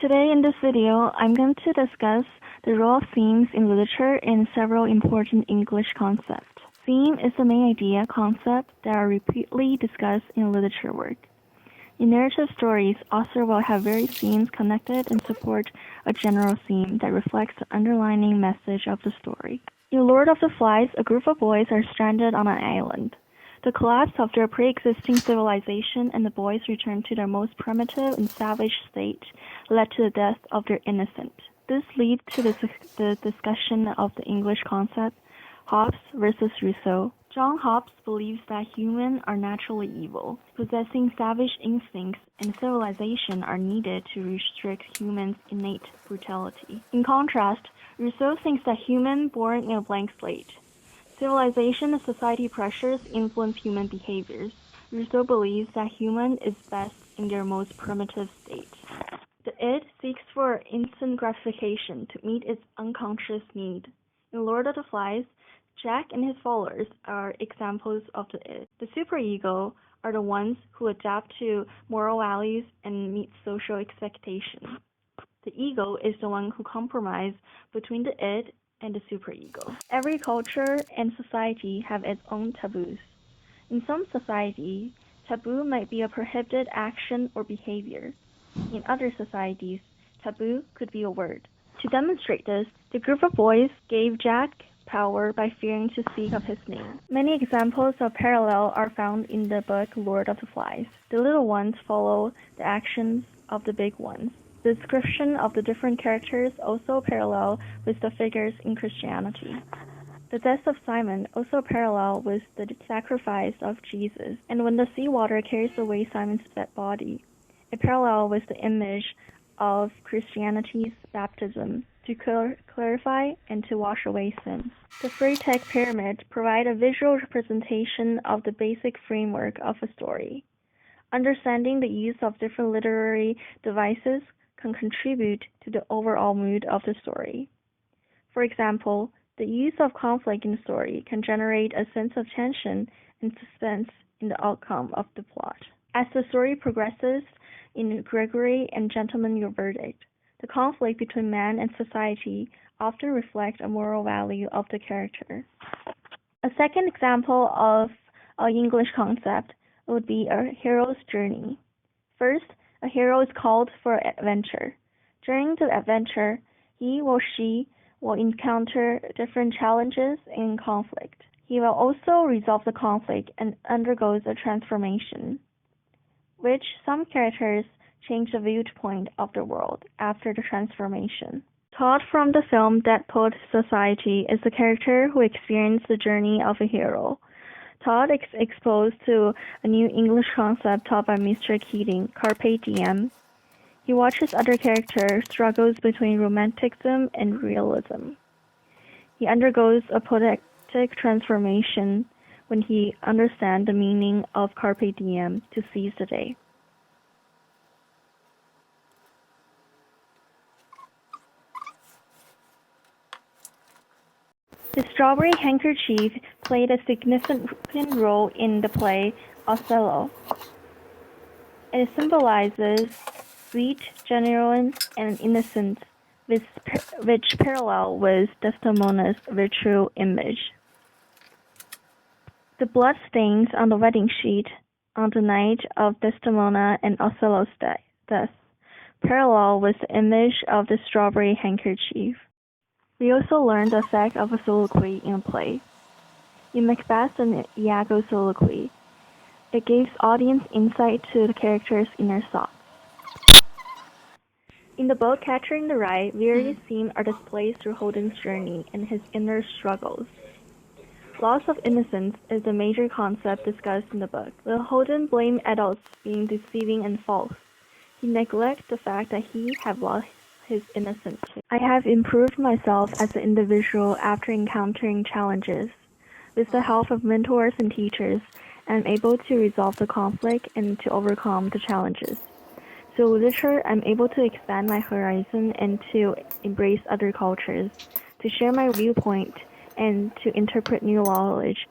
Today in this video, I'm going to discuss the role of themes in literature and several important English concepts. Theme is the main idea, concept that are repeatedly discussed in literature work. In narrative stories, author will have various themes connected and support a general theme that reflects the underlying message of the story. In Lord of the Flies, a group of boys are stranded on an island. The collapse of their pre-existing civilization and the boys' return to their most primitive and savage state led to the death of their innocent. This leads to the discussion of the English concept, Hobbes versus Rousseau. John Hobbes believes that humans are naturally evil, possessing savage instincts, and civilization are needed to restrict humans' innate brutality. In contrast, Rousseau thinks that humans born in a blank slate. Civilization and society pressures influence human behaviors. Rousseau believes that human is best in their most primitive state. The id seeks for instant gratification to meet its unconscious need. In Lord of the Flies, Jack and his followers are examples of the id. The superego are the ones who adapt to moral values and meet social expectations. The ego is the one who compromises between the id and the superego. Every culture and society have its own taboos. In some societies, taboo might be a prohibited action or behavior. In other societies, taboo could be a word. To demonstrate this, the group of boys gave Jack power by fearing to speak of his name. Many examples of parallel are found in the book Lord of the Flies. The little ones follow the actions of the big ones. The description of the different characters also parallel with the figures in Christianity. The death of Simon also parallel with the sacrifice of Jesus, and when the seawater carries away Simon's dead body, it parallel with the image of Christianity's baptism to clarify and to wash away sins. The Freytag Pyramid provide a visual representation of the basic framework of a story. Understanding the use of different literary devices can contribute to the overall mood of the story. For example, the use of conflict in the story can generate a sense of tension and suspense in the outcome of the plot. As the story progresses in Gregory and Gentleman Your Verdict, the conflict between man and society often reflects a moral value of the character. A second example of an English concept would be a hero's journey. First, a hero is called for adventure. During the adventure, he or she will encounter different challenges and conflict. He will also resolve the conflict and undergoes a transformation, which some characters change the viewpoint of the world after the transformation. Todd from the film Dead Poet Society is the character who experienced the journey of a hero. Todd is exposed to a new English concept taught by Mr. Keating, Carpe Diem. He watches other characters struggles between romanticism and realism. He undergoes a poetic transformation when he understands the meaning of Carpe Diem, to seize the day. The Strawberry Handkerchief played a significant role in the play Othello. It symbolizes sweet, genuine, and innocence, which parallel with Desdemona's virtue image. The blood stains on the wedding sheet on the night of Desdemona and Othello's death parallel with the image of the strawberry handkerchief. We also learned the effect of a soliloquy in a play. In Macbeth and Iago soliloquy, it gives audience insight to the character's inner thoughts. In the book Catcher in the Rye, various themes are displayed through Holden's journey and his inner struggles. Loss of innocence is the major concept discussed in the book. Will Holden blame adults being deceiving and false? He neglects the fact that he have lost his innocence. I have improved myself as an individual after encountering challenges. With the help of mentors and teachers, I am able to resolve the conflict and to overcome the challenges. Through literature, I'm able to expand my horizon and to embrace other cultures, to share my viewpoint, and to interpret new knowledge